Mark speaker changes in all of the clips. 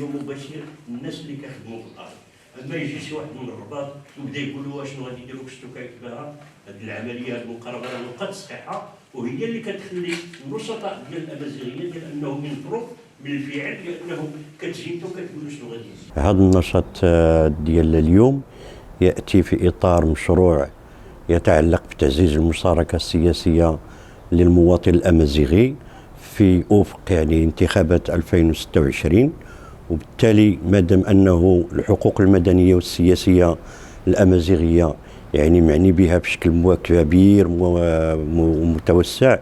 Speaker 1: توجيه مباشر للناس اللي كيخدموا في الارض. اما يجي شي واحد من الرباط ويبدا يقول له شنو غادي يديروا كشتو كيتباها، هذه العمليه هذه المقاربه نلقى تصحيحها، وهي اللي كتخلي النشطاء ديال الامازيغيه ديال انهم ينفروا من الفعل لانه كتجي انت وكتقول شنو غادي يصير.
Speaker 2: هذا النشاط ديال اليوم ياتي في اطار مشروع يتعلق بتعزيز المشاركه السياسيه للمواطن الامازيغي في افق انتخابات 2026. وبالتالي ما دام انه الحقوق المدنيه والسياسيه الامازيغيه معني بها بشكل كبير ومتوسع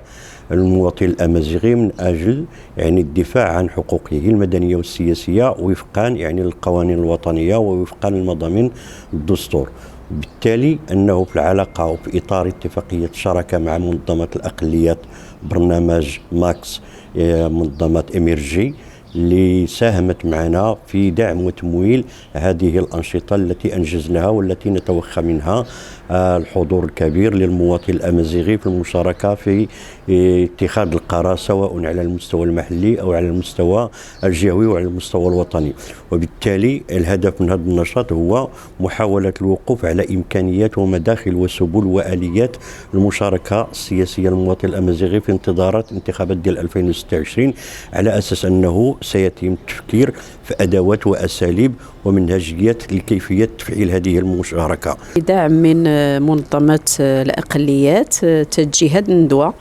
Speaker 2: المواطن الامازيغي من اجل الدفاع عن حقوقه المدنيه والسياسيه وفقا للقوانين الوطنيه ووفقا للمضامين الدستور. بالتالي انه في العلاقه وفي اطار اتفاقيه الشراكه مع منظمه الاقليات برنامج ماكس منظمه اميرجي اللي ساهمت معنا في دعم وتمويل هذه الأنشطة التي أنجزناها والتي نتوخى منها الحضور الكبير للمواطن الأمازيغي في المشاركة في اتخاذ القرار سواء على المستوى المحلي أو على المستوى الجهوي وعلى المستوى الوطني. وبالتالي الهدف من هذا النشاط هو محاولة الوقوف على إمكانيات ومداخل وسبل وآليات المشاركة السياسية للمواطن الأمازيغي في انتظارات انتخابات ديال 2026 على أساس أنه سيتم التفكير في أدوات وأساليب ومنهجيات لكيفية تفعيل هذه المشاركة.
Speaker 3: دعم من منظمة الأقليات تجي هذه الندوة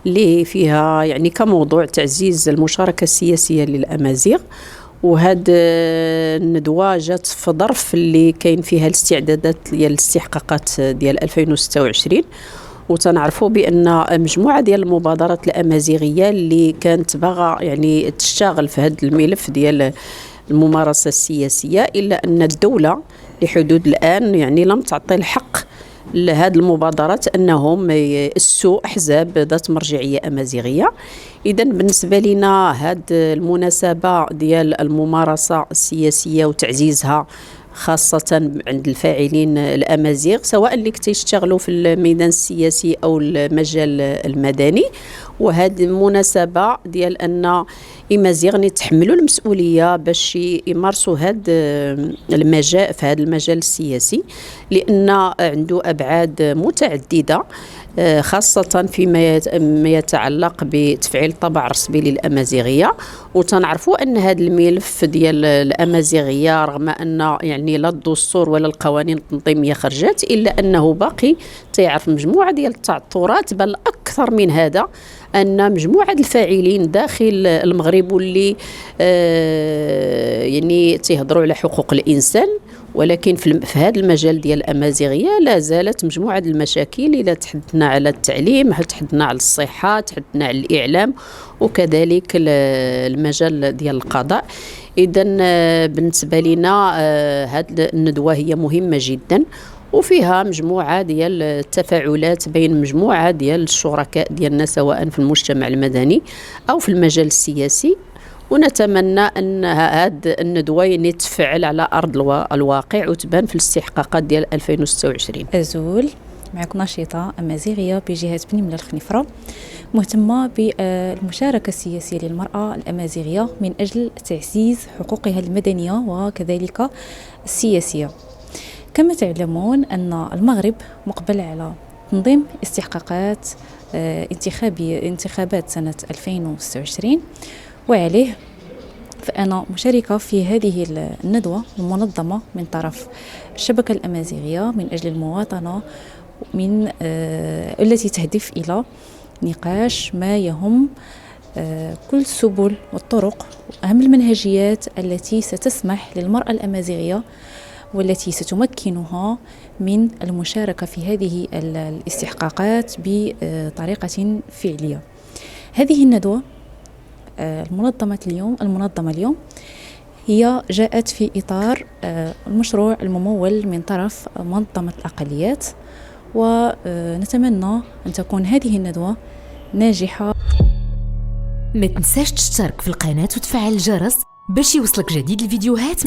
Speaker 3: اللي فيها كموضوع تعزيز المشاركة السياسية للأمازيغ، وهذه الندوة جات في ظرف اللي كاين فيها الاستعدادات ديال الاستحقاقات ديال 2026. وتنعرفوا بان مجموعه ديال المبادرات الامازيغيه اللي كانت باغا تشتغل في هذا الملف ديال الممارسه السياسيه، الا ان الدوله لحدود الان لم تعطي الحق لهذه المبادرات انهم يأسسوا احزاب ذات مرجعيه امازيغيه. اذا بالنسبه لنا هذه المناسبه ديال الممارسه السياسيه وتعزيزها خاصة عند الفاعلين الأمازيغ سواء اللي كيشتغلوا في الميدان السياسي أو المجال المدني، وهذه المناسبة ديال أن الأمازيغ يتحملوا المسؤولية باش يمارسوا هذا المجال في هذا المجال السياسي، لأن عنده أبعاد متعددة خاصة فيما يتعلق بتفعيل الطابع الرسمي للأمازيغية. وتنعرفوا أن هذا الملف ديال الأمازيغية رغم أن لا الدستور ولا القوانين التنظيمية خرجت، إلا أنه باقي تيعرف مجموعة ديال التعثرات، بل أكثر من هذا أن مجموعة الفاعلين داخل المغرب واللي تيهضروا على حقوق الإنسان، ولكن في هذا المجال ديال الأمازيغية لا زالت مجموعة المشاكل. إذا تحدثنا على التعليم، تحدثنا على الصحة، تحدثنا على الإعلام، وكذلك المجال ديال القضاء. إذا بالنسبة لنا هذه الندوة هي مهمة جدا، وفيها مجموعة ديال التفاعلات بين مجموعة ديال الشركاء ديالنا سواء في المجتمع المدني أو في المجال السياسي. ونتمنى أن هذه الندوة تفعل على أرض الواقع وتبان في الاستحقاقات ديال 2026.
Speaker 4: أزول معكم نشيطة أمازيغية بجهة بني ملا الخنيفرة، مهتمة بالمشاركة السياسية للمرأة الأمازيغية من أجل تعزيز حقوقها المدنية وكذلك السياسية. كما تعلمون أن المغرب مقبل على تنظيم استحقاقات انتخابات سنة 2026، وعليه فأنا مشاركة في هذه الندوة المنظمة من طرف الشبكة الأمازيغية من أجل المواطنة التي تهدف إلى نقاش ما يهم كل السبل والطرق وأهم المنهجيات التي ستسمح للمرأة الأمازيغية والتي ستمكنها من المشاركة في هذه الاستحقاقات بطريقة فعلية. هذه الندوة المنظمة اليوم هي جاءت في إطار المشروع الممول من طرف منظمة الأقليات، ونتمنى أن تكون هذه الندوة ناجحة.
Speaker 5: ما تنساش تشترك في القناة وتفعل الجرس باش يوصلك جديد الفيديوهات.